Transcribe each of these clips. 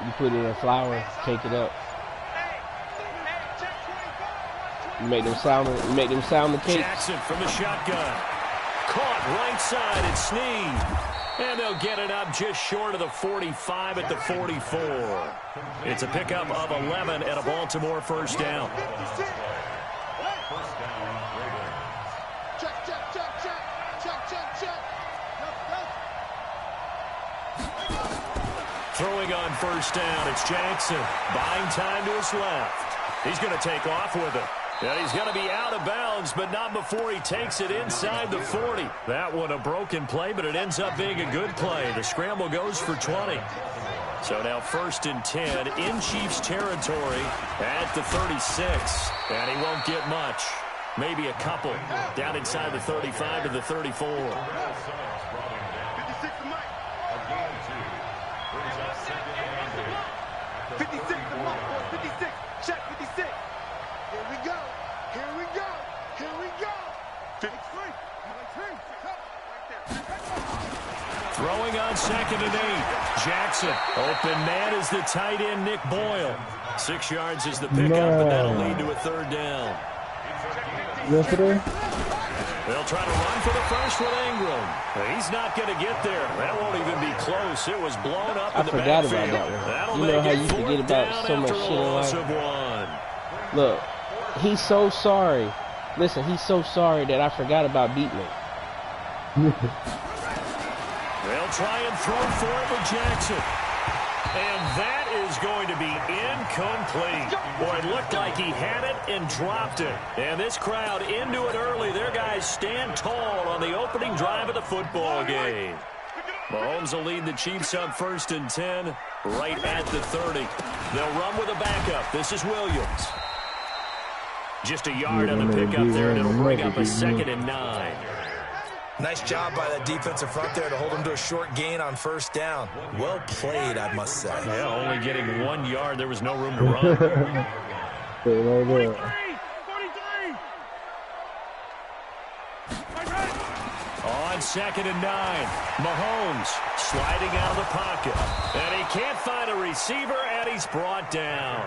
You put it in flour, take it up. You make them sound the cake. Jackson from the shotgun. Caught right side at Snead. And they'll get it up just short of the 45 at the 44. It's a pickup of 11 and a Baltimore first down. Throwing on first down, it's Jackson. Buying time to his left. He's going to take off with it. And he's going to be out of bounds, but not before he takes it inside the 40. That one a broken play, but it ends up being a good play. The scramble goes for 20. So now 1st and 10 in Chiefs territory at the 36. And he won't get much. Maybe a couple down inside the 35 to the 34. Throwing on 2nd and 8. Jackson. Open man is the tight end, Nick Boyle. 6 yards is the pickup, and that'll lead to a 3rd down. Yesterday? They'll try to run for the first with Ingram. He's not going to get there. That won't even be close. It was blown up in the backfield. I forgot about that one. That'll You know how make you it forget 4th about so down much after shit a in loss life? of 1. Look, he's so sorry. Listen, he's so sorry that I forgot about Beatman. They'll try and throw for it with Jackson. And that is going to be incomplete. Boy, it looked like he had it and dropped it. And this crowd into it early. Their guys stand tall on the opening drive of the football game. Mahomes will lead the Chiefs up 1st and 10 right at the 30. They'll run with a backup. This is Williams. Just a yard on the pickup there, and it'll bring up a 2nd and 9. Nice job by that defensive front there to hold him to a short gain on 1st down. Well played, I must say. Yeah, only getting 1 yard. There was no room to run. 43. On 2nd and 9, Mahomes sliding out of the pocket. And he can't find a receiver, and he's brought down.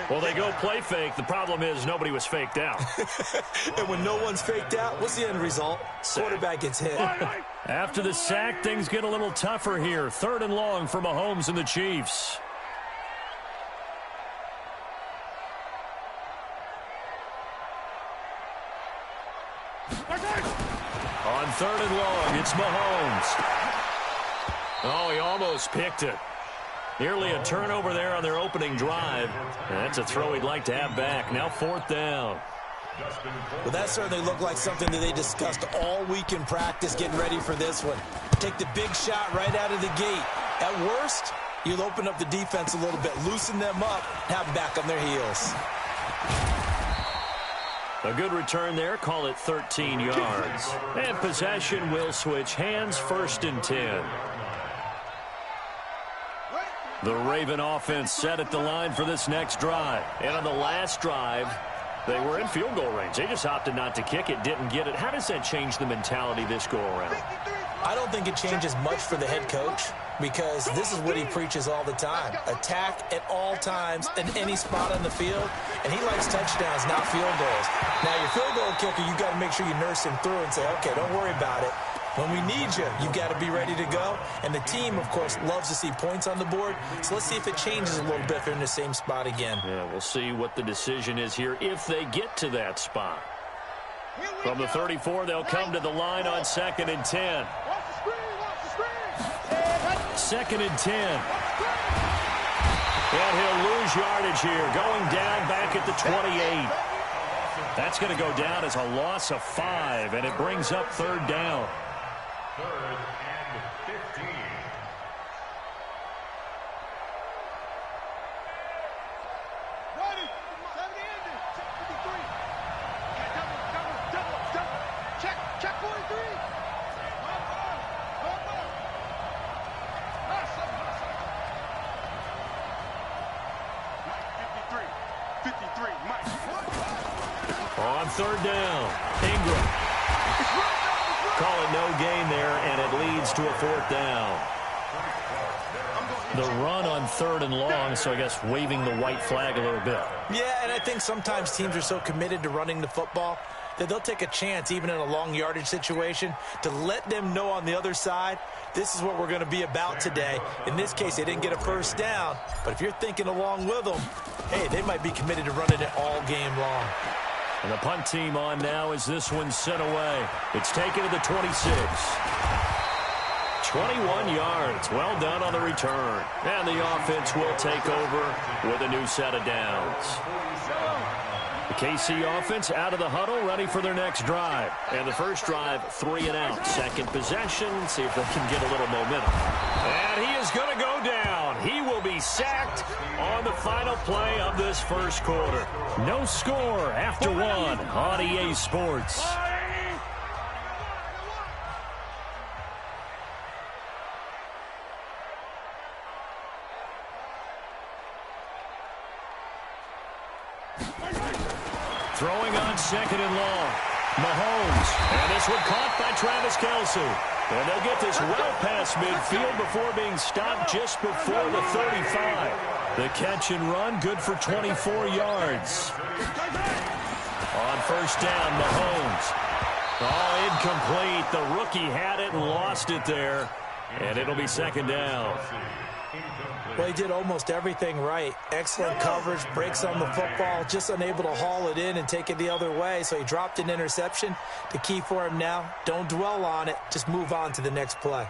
Well, they go play fake. The problem is nobody was faked out. And when no one's faked out, what's the end result? Quarterback gets hit. After the sack, things get a little tougher here. 3rd and long for Mahomes and the Chiefs. On 3rd and long, it's Mahomes. Oh, he almost picked it. Nearly a turnover there on their opening drive. That's a throw he'd like to have back. Now 4th down. Well, that certainly looked like something that they discussed all week in practice getting ready for this one. Take the big shot right out of the gate. At worst, you'll open up the defense a little bit, loosen them up, have them back on their heels. A good return there. Call it 13 yards. And possession will switch hands. 1st and 10. The Raven offense set at the line for this next drive. And on the last drive, they were in field goal range. They just opted not to kick it, didn't get it. How does that change the mentality this go-around? I don't think it changes much for the head coach because this is what he preaches all the time. Attack at all times in any spot on the field, and he likes touchdowns, not field goals. Now, your field goal kicker, you've got to make sure you nurse him through and say, okay, don't worry about it. When we need you, you've got to be ready to go. And the team, of course, loves to see points on the board. So let's see if it changes a little bit if they're in the same spot again. Yeah, we'll see what the decision is here if they get to that spot. From the 34, they'll come to the line on 2nd and 10. 2nd and 10. And he'll lose yardage here, going down back at the 28. That's going to go down as a loss of 5, and it brings up 3rd down. 3rd and 15. Ready. 70 ended. Check 53. Double. Check 43. On 3rd down, Ingram. Call it no gain there, and it leads to a 4th down. the run on 3rd and long, so I guess waving the white flag a little bit. Yeah, and I think sometimes teams are so committed to running the football that they'll take a chance, even in a long yardage situation, to let them know on the other side, this is what we're going to be about today. In this case, they didn't get a first down, but if you're thinking along with them, hey, they might be committed to running it all game long. And the punt team on now as this one's sent away. It's taken to the 26. 21 yards. Well done on the return. And the offense will take over with a new set of downs. The KC offense out of the huddle, ready for their next drive. And the first drive, 3 and out. Second possession, see if they can get a little momentum. And he is going to go down. He will be sacked on the final play of this first quarter. No score after 1 on EA Sports. Throwing on 2nd and long. Mahomes. And this one caught by Travis Kelce. And they'll get this well past midfield before being stopped just before the 35. The catch and run, good for 24 yards. On first down, Mahomes. Oh, incomplete. The rookie had it and lost it there. And it'll be 2nd down. Well, he did almost everything right. Excellent coverage, breaks on the football, just unable to haul it in and take it the other way. So he dropped an interception. The key for him now, don't dwell on it. Just move on to the next play.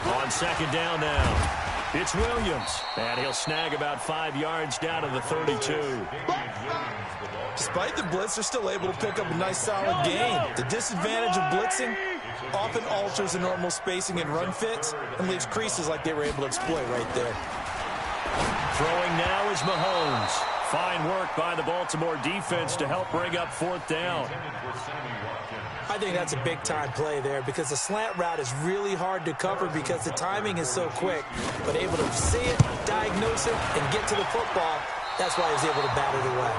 On 2nd down now, it's Williams. And he'll snag about 5 yards down to the 32. Despite the blitz, they're still able to pick up a nice solid gain. The disadvantage of blitzing often alters the normal spacing and run fits and leaves creases like they were able to exploit right there. Throwing now is Mahomes. Fine work by the Baltimore defense to help bring up 4th down. I think that's a big-time play there because the slant route is really hard to cover because the timing is so quick. But able to see it, diagnose it, and get to the football, that's why he was able to bat it away.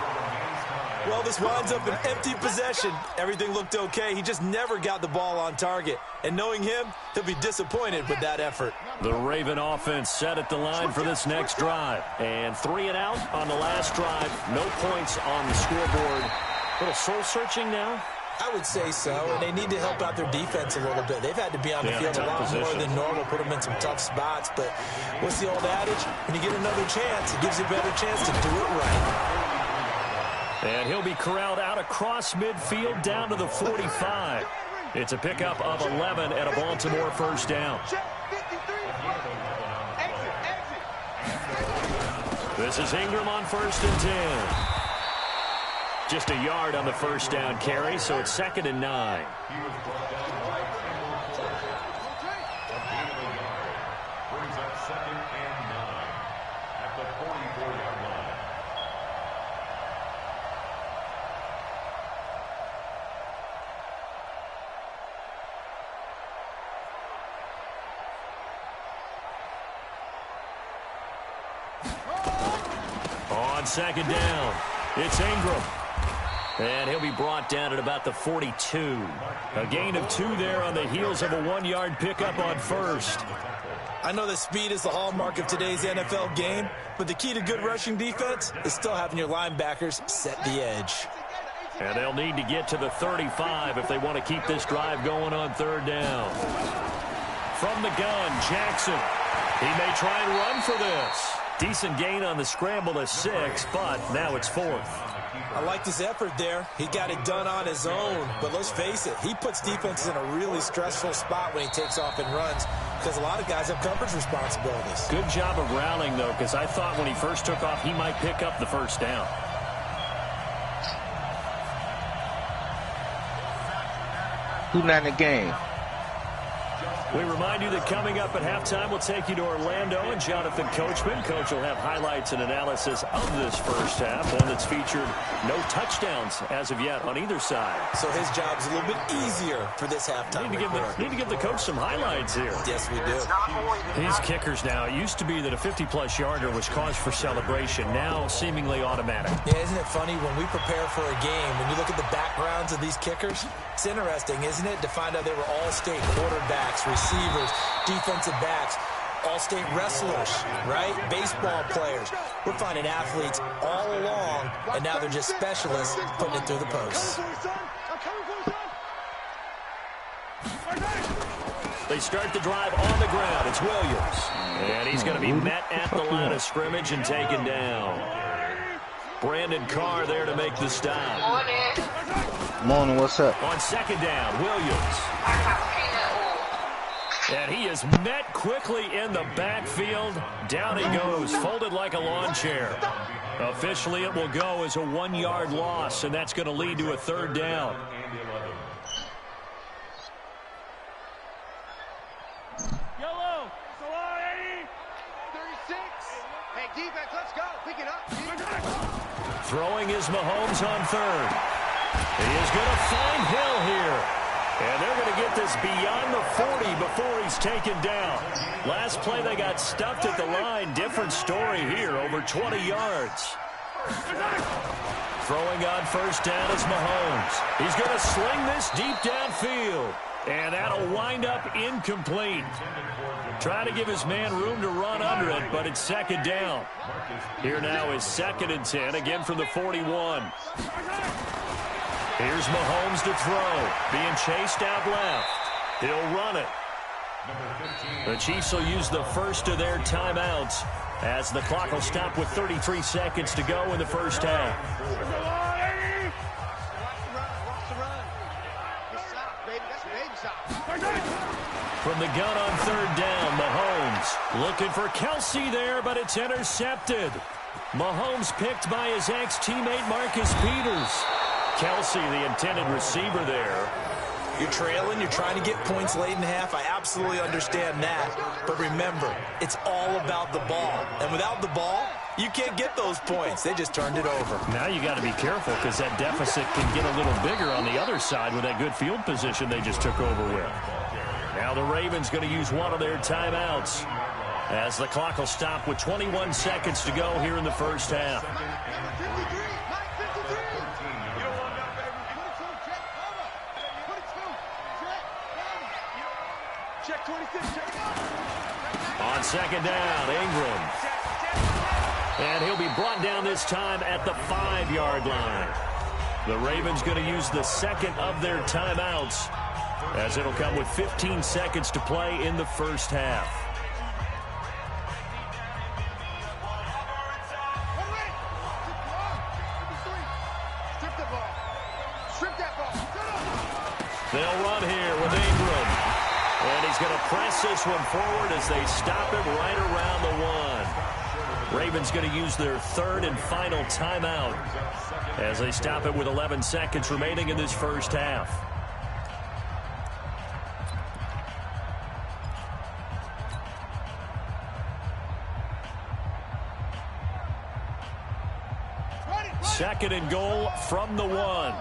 Well, this winds up an empty possession. Everything looked okay. He just never got the ball on target. And knowing him, he'll be disappointed with that effort. The Raven offense set at the line for this next drive. And 3 and out on the last drive. No points on the scoreboard. A little soul-searching now? I would say so, and they need to help out their defense a little bit. They've had to be on the field a lot more than normal, put them in some tough spots. But what's the old adage? When you get another chance, it gives you a better chance to do it right. And he'll be corralled out across midfield down to the 45. It's a pickup of 11 and a Baltimore first down. This is Ingram on 1st and 10. Just a yard on the first down carry, so it's 2nd and 9. Brings up 2nd and 9 at the 44-yard line. On 2nd down, it's Ingram. And he'll be brought down at about the 42. A gain of 2 there on the heels of a 1-yard pickup on first. I know that speed is the hallmark of today's NFL game, but the key to good rushing defense is still having your linebackers set the edge. And they'll need to get to the 35 if they want to keep this drive going on 3rd down. From the gun, Jackson. He may try and run for this. Decent gain on the scramble to 6, but now it's 4th. I like his effort there. He got it done on his own. But let's face it, he puts defenses in a really stressful spot when he takes off and runs because a lot of guys have coverage responsibilities. Good job of rallying, though, because I thought when he first took off, he might pick up the first down. Who not in the game? We remind you that coming up at halftime, we'll take you to Orlando and Jonathan Coachman. Coach will have highlights and analysis of this first half, one that's featured no touchdowns as of yet on either side. So his job's a little bit easier for this halftime. Need to give the coach some highlights here. Yes, we do. These kickers now, it used to be that a 50-plus yarder was cause for celebration. Now seemingly automatic. Yeah, isn't it funny when we prepare for a game, when you look at the backgrounds of these kickers? It's interesting, isn't it, to find out they were all-state quarterbacks, receivers, defensive backs, all-state wrestlers, right? Baseball players. We're finding athletes all along, and now they're just specialists putting it through the posts. They start the drive on the ground. It's Williams. And he's going to be met at the line of scrimmage and taken down. Brandon Carr there to make the stop. Morning, what's up? On second down, Williams. And he is met quickly in the backfield. Down he goes, folded like a lawn chair. Officially, it will go as a 1-yard loss, and that's going to lead to a third down. Yellow, so 80, 36. Hey, defense, let's go. Pick it up. Throwing is Mahomes on third. He is going to find Hill here. And they're going to get this beyond the 40 before he's taken down. Last play, they got stuffed at the line. Different story here, over 20 yards. Throwing on first down is Mahomes. He's going to sling this deep downfield. And that'll wind up incomplete. Trying to give his man room to run under it, but it's second down. Here now is 2nd and 10, again from the 41. Here's Mahomes to throw. Being chased out left. He'll run it. The Chiefs will use the first of their timeouts as the clock will stop with 33 seconds to go in the first half. From the gun on third down, Mahomes looking for Kelsey there, but it's intercepted. Mahomes picked by his ex-teammate Marcus Peters. Kelsey, the intended receiver there. You're trailing, you're trying to get points late in the half. I absolutely understand that. But remember, it's all about the ball. And without the ball, you can't get those points. They just turned it over. Now you got to be careful because that deficit can get a little bigger on the other side with that good field position they just took over with. Now the Ravens going to use one of their timeouts as the clock will stop with 21 seconds to go here in the first half. On second down, Ingram. And he'll be brought down this time at the 5-yard line. The Ravens going to use the second of their timeouts as it'll come with 15 seconds to play in the first half. They'll run here with Ingram. And he's going to press this one forward as they stop him right around the 1. Ravens going to use their third and final timeout as they stop it with 11 seconds remaining in this first half. Second and goal from the 1.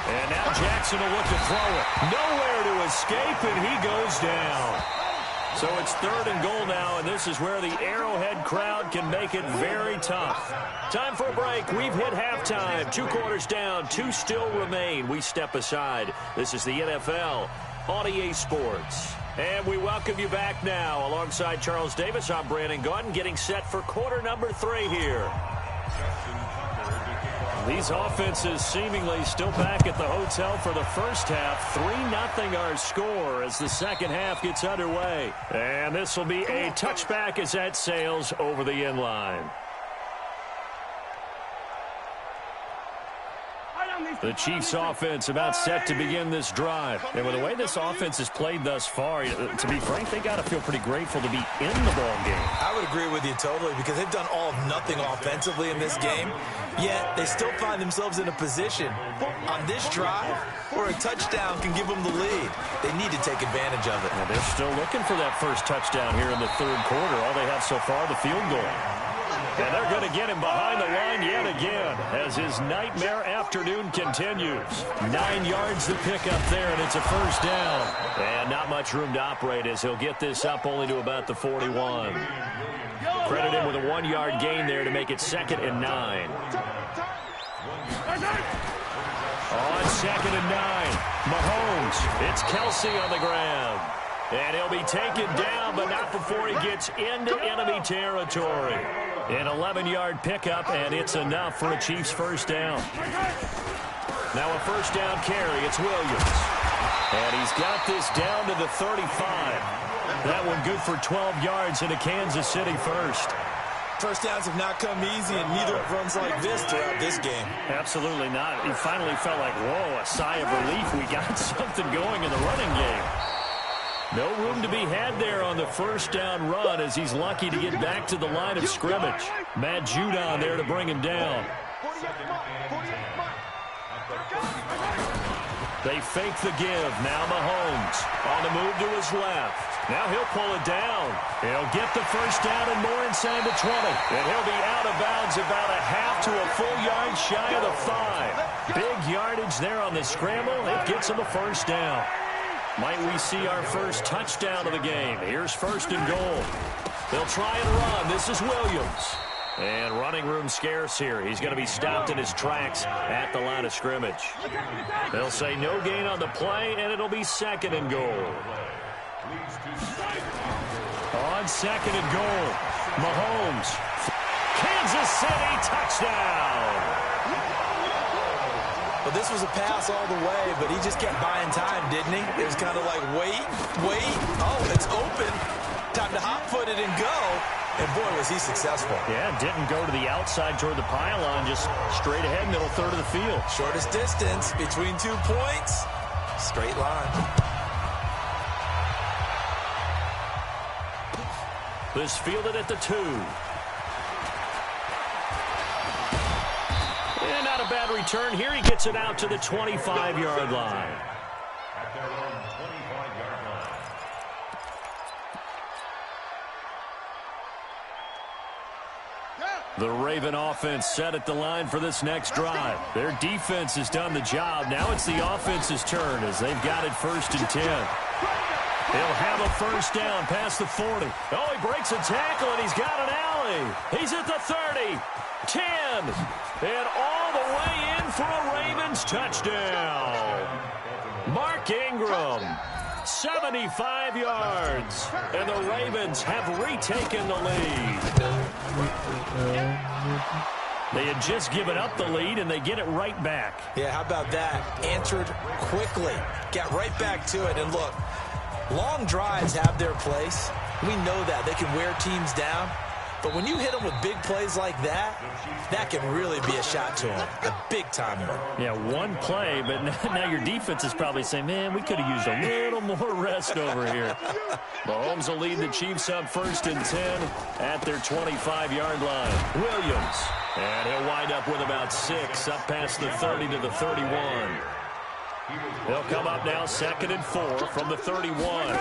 And now Jackson will look to throw it. Nowhere to escape, and he goes down. So it's third and goal now, and this is where the Arrowhead crowd can make it very tough. Time for a break. We've hit halftime. 2 quarters down, 2 still remain. We step aside. This is the NFL on EA Sports. And we welcome you back now. Alongside Charles Davis, I'm Brandon Gaudin, getting set for quarter number 3 here. These offenses seemingly still back at the hotel for the first half. 3-0 our score as the second half gets underway. And this will be a touchback as that sails over the end line. The Chiefs offense about set to begin this drive. And with the way this offense has played thus far, to be frank, they got to feel pretty grateful to be in the ball game. I would agree with you totally because they've done all of nothing offensively in this game, yet they still find themselves in a position on this drive where a touchdown can give them the lead. They need to take advantage of it. And they're still looking for that first touchdown here in the third quarter. All they have so far, the field goal. And they're going to get him behind the line yet again as his nightmare afternoon continues. 9 yards to pick up there, and it's a first down. And not much room to operate as he'll get this up only to about the 41. Credit him with a 1-yard gain there to make it 2nd and 9. On 2nd and 9, Mahomes. It's Kelsey on the ground. And he'll be taken down, but not before he gets into enemy territory. An 11-yard pickup, and it's enough for a Chiefs first down. Now a first down carry. It's Williams. And he's got this down to the 35. That one good for 12 yards into Kansas City first. First downs have not come easy, and neither have runs like this throughout this game. Absolutely not. He finally felt like, whoa, a sigh of relief. We got something going in the running game. No room to be had there on the first down run as he's lucky to get back to the line of scrimmage. Matt Judon there to bring him down. They fake the give. Now Mahomes on the move to his left. Now he'll pull it down. He'll get the first down and more inside the 20. And he'll be out of bounds about a half to a full yard shy of the 5. Big yardage there on the scramble. It gets him a first down. Might we see our first touchdown of the game? Here's 1st and goal. They'll try and run. This is Williams. And running room scarce here. He's going to be stopped in his tracks at the line of scrimmage. They'll say no gain on the play, and it'll be 2nd and goal. On 2nd and goal, Mahomes. Kansas City touchdown. Well, this was a pass all the way, but he just kept buying time, didn't he? It was kind of like, wait. Oh, it's open. Time to hot-foot it and go. And, boy, was he successful. Yeah, didn't go to the outside toward the pylon, just straight ahead, middle third of the field. Shortest distance between 2 points. Straight line. This fielded at the 2. And not a bad return here. He gets it out to the 25-yard line. At their own 25-yard line. The Raven offense set at the line for this next drive. Their defense has done the job. Now it's the offense's turn as they've got it 1st and 10. He'll have a first down past the 40. Oh, he breaks a tackle, and he's got an alley. He's at the 30, 10, and all the way in for a Ravens touchdown. Mark Ingram, 75 yards, and the Ravens have retaken the lead. They had just given up the lead, and they get it right back. Yeah, how about that? Answered quickly. Got right back to it, and look, long drives have their place. We know that. They can wear teams down. But when you hit them with big plays like that, that can really be a shot to them. A big-time one. Yeah, one play, but now your defense is probably saying, man, we could have used a little more rest over here. Mahomes will lead the Chiefs up 1st and 10 at their 25-yard line. Williams, and he'll wind up with about 6 up past the 30 to the 31. They'll come up now 2nd and 4 from the 31.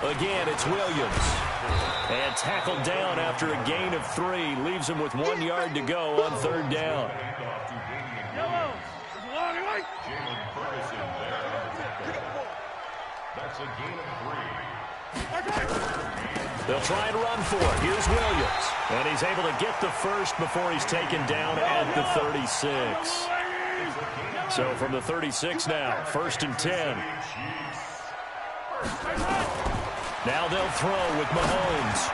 Again, it's Williams. And tackled down after a gain of 3. Leaves him with 1 yard to go on 3rd down. That's a gain of 3. They'll try and run for it. Here's Williams. And he's able to get the first before he's taken down at the 36. So from the 36 now, 1st and 10. Now they'll throw with Mahomes.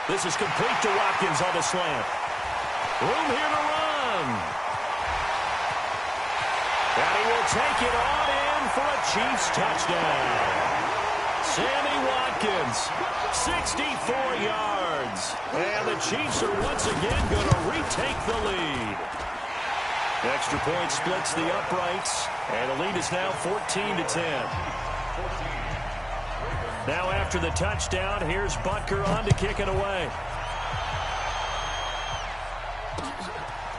This is complete to Watkins on the slant. Room here to run. And he will take it on in for a Chiefs touchdown. Sammy Watkins, 64 yards. And the Chiefs are once again going to retake the lead. Extra point splits the uprights, and the lead is now 14-10. Now after the touchdown, here's Butker on to kick it away.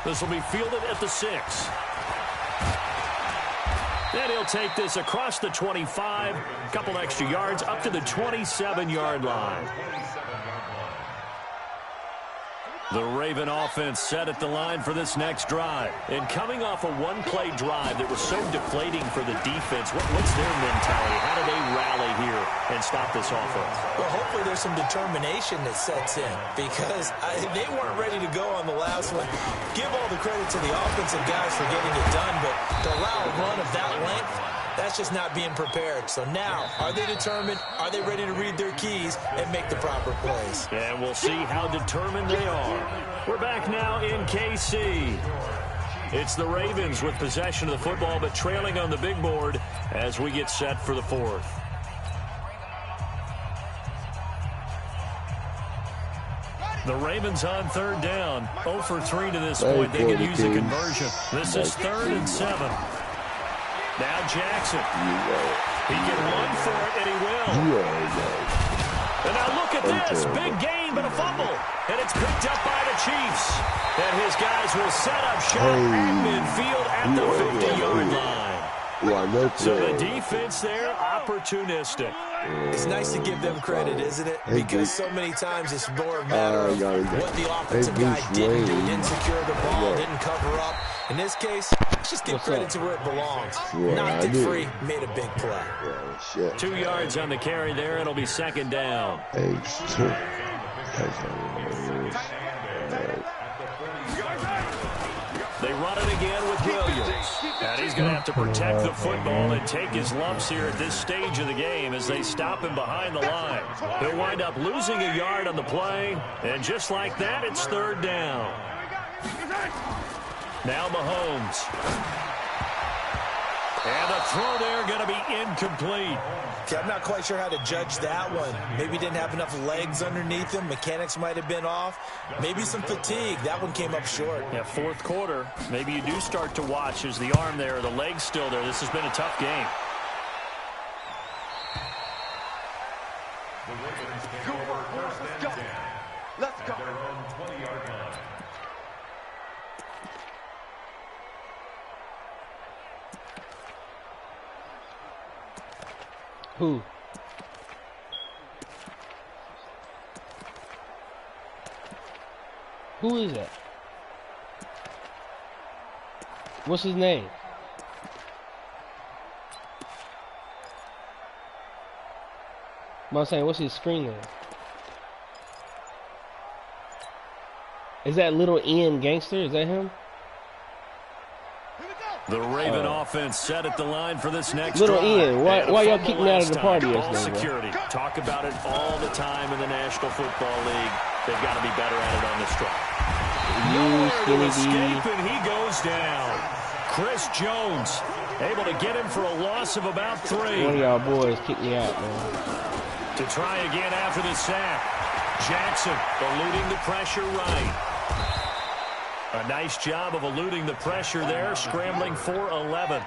This will be fielded at the 6. Then he'll take this across the 25, a couple extra yards up to the 27-yard line. The Raven offense set at the line for this next drive. And coming off a one-play drive that was so deflating for the defense, what's their mentality? How do they rally here and stop this offense? Well, hopefully there's some determination that sets in because they weren't ready to go on the last one. Give all the credit to the offensive guys for getting it done, but to allow a run of that length, that's just not being prepared. So now, are they determined? Are they ready to read their keys and make the proper plays? And we'll see how determined they are. We're back now in KC. It's the Ravens with possession of the football, but trailing on the big board as we get set for the 4th. The Ravens on 3rd down. 0 for 3 to this point. They can use a conversion. This is 3rd and 7. Now Jackson. He can run for it, and he will. And now look at this. Big gain, but a fumble. And it's picked up by the Chiefs. And his guys will set up shop at midfield at the 50-yard line. So the defense there, opportunistic. It's nice to give them credit, isn't it? Because so many times it's more a matter of what the offensive guy didn't do. Didn't secure the ball, didn't cover up. In this case, let's just give credit to where it belongs. Knocked it free, made a big play. 2 yards on the carry there. It'll be 2nd down. They run it again with Williams. And he's going to have to protect the football and take his lumps here at this stage of the game as they stop him behind the line. He'll wind up losing a yard on the play. And just like that, it's 3rd down. Now Mahomes. And the throw there going to be incomplete. Okay, I'm not quite sure how to judge that one. Maybe didn't have enough legs underneath him. Mechanics might have been off. Maybe some fatigue. That one came up short. Yeah, 4th quarter. Maybe you do start to watch. Is the arm there or the leg's still there? This has been a tough game. Let's go. Who? Who is that? What's his name? I'm saying, what's his screen name? Is that Little Ian Gangster? Is that him? The Raven offense set at the line for this next Little drive. Ian, why y'all kicked me out of the party Ball yesterday? security. Talk about it all the time in the National Football League. They've got to be better at it on this drive. Nowhere to escape, and he goes down. Chris Jones able to get him for a loss of about 3. One of y'all boys kicked me out, man. To try again after the sack. Jackson eluding the pressure right. A nice job of eluding the pressure there, scrambling for 11.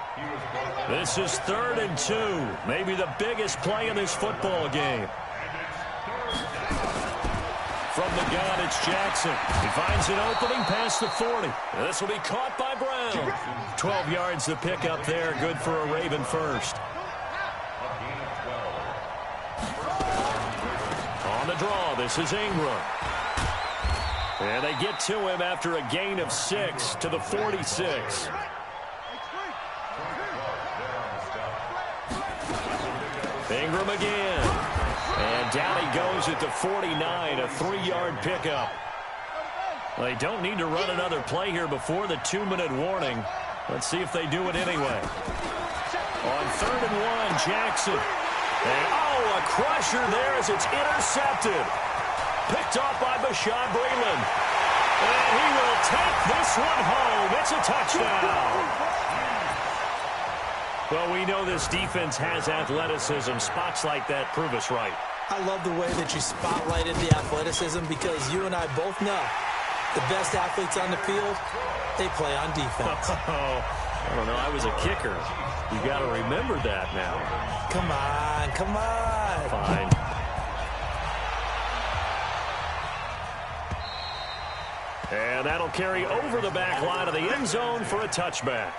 This is 3rd and 2. Maybe the biggest play in this football game. From the gun, it's Jackson. He finds an opening past the 40. This will be caught by Brown. 12 yards to pick up there. Good for a Raven first. On the draw, this is Ingram. And they get to him after a gain of 6 to the 46. Ingram again. And down he goes at the 49, a 3-yard pickup. They don't need to run another play here before the 2-minute warning. Let's see if they do it anyway. On 3rd and 1, Jackson. And, a crusher there as it's intercepted. Picked off by Bashaud Breeland. And he will take this one home. It's a touchdown. Well, we know this defense has athleticism. Spots like that prove us right. I love the way that you spotlighted the athleticism because you and I both know the best athletes on the field They play on defense. I don't know. I was a kicker. You got to remember that now. Come on, come on. Fine. And that'll carry over the back line of the end zone for a touchback.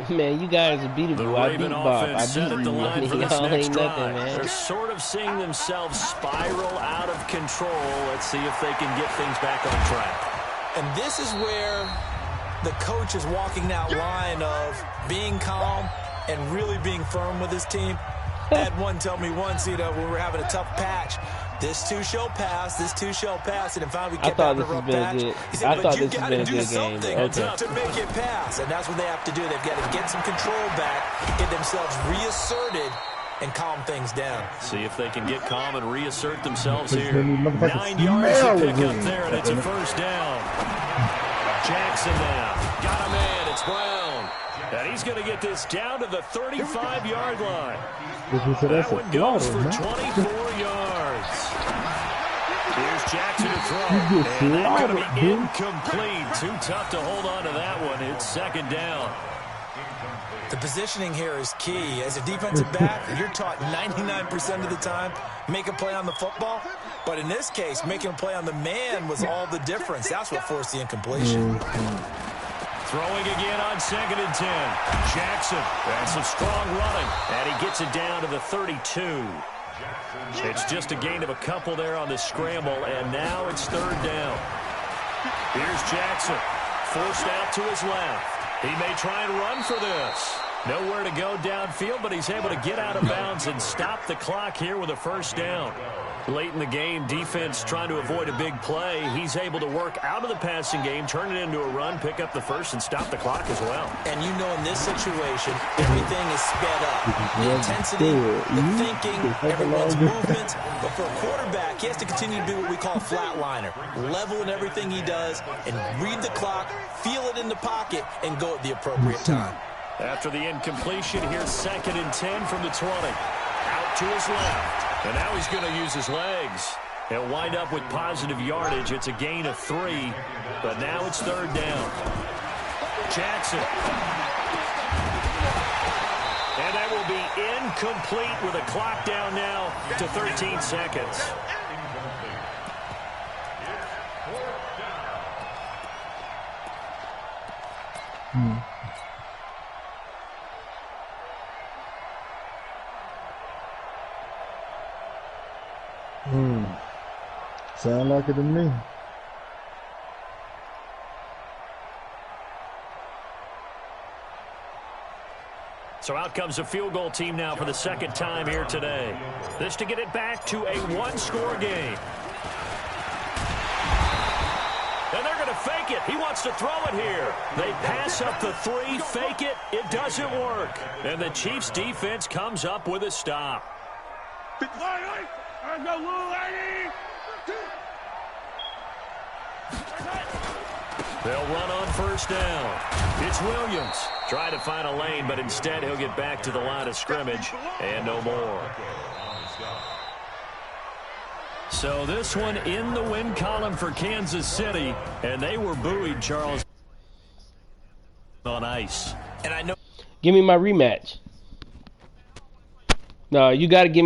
Man, you guys are The beatable. I beat Raven Bob. I offense set beat at the you. line for this Y'all next ain't nothing, drive. man. They're sort of seeing themselves spiral out of control. Let's see if they can get things back on track. And this is where the coach is walking that line of being calm and really being firm with his team. I had one tell me once, when we were having a tough patch, this too shall pass, this too shall pass, and finally we kept having a rough patch. He said, but you got to do something to make it pass, and that's what they have to do. They've got to get some control back, get themselves reasserted, and calm things down. See if they can get calm and reassert themselves here. 9 yards to pick up there, and it's a first down. Jackson now. Got a man. It's Brown. And he's going to get this down to the 35-yard line. That one goes for 24 yards. Here's Jackson to throw. And that's going to be incomplete. Too tough to hold on to that one. It's second down. The positioning here is key. As a defensive back, you're taught 99% of the time, make a play on the football. But in this case, making a play on the man was all the difference. That's what forced the incompletion. Throwing again on 2nd and 10. Jackson, that's some strong running. And he gets it down to the 32. It's just a gain of a couple there on the scramble, and now it's third down. Here's Jackson, forced out to his left. He may try and run for this. Nowhere to go downfield, but he's able to get out of bounds and stop the clock here with a first down. Late in the game, defense trying to avoid a big play. He's able to work out of the passing game, turn it into a run, pick up the first, and stop the clock as well. And you know in this situation, everything is sped up. The intensity, the thinking, everyone's movements. But for a quarterback, he has to continue to be what we call a flatliner. Level in everything he does and read the clock, feel it in the pocket, and go at the appropriate time. After the incompletion, here's 2nd and 10 from the 20. Out to his left. And now he's going to use his legs. He'll wind up with positive yardage. It's a gain of 3. But now it's third down. Jackson. And that will be incomplete with a clock down now to 13 seconds. Sound like it to me. So out comes a field goal team now for the second time here today. This to get it back to a one-score game. And they're going to fake it. He wants to throw it here. They pass up the 3, fake it. It doesn't work. And the Chiefs' defense comes up with a stop. They'll run on first down. It's Williams. Try to find a lane, but instead he'll get back to the line of scrimmage and no more. So this one in the win column for Kansas City, and they were buoyed, Charles, on ice. And I know. Give me my rematch. No, you got to give me